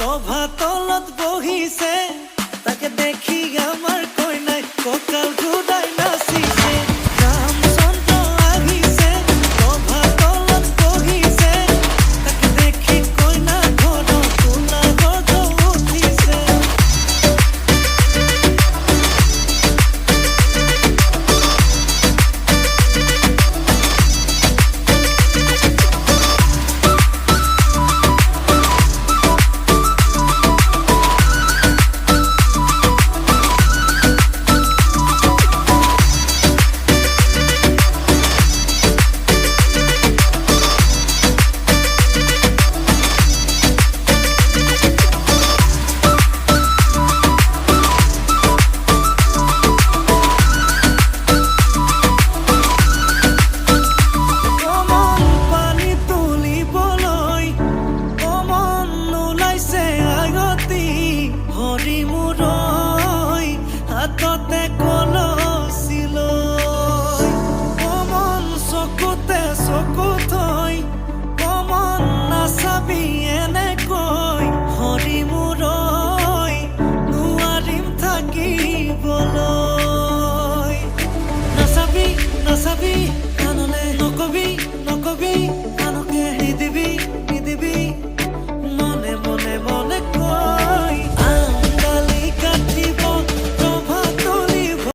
তলত বহিছে তাকে দেখি আমার কই নাই ককাল ঘুরাই নাচিছে রামচন্দ্র আহিছে তলত বহিছে তাকে দেখি কই না ঘর তোলা গর্ভ উঠিছে হাততে কলছিল অমন চকুতে চকু থৈ অমন নাচাবি এনেকৈ হৰি মূৰৈ নোৱাৰিম থাকিবলৈ নাচাবি নাচাবি কাণলে নকবি নকবি কাণকে নিদিবি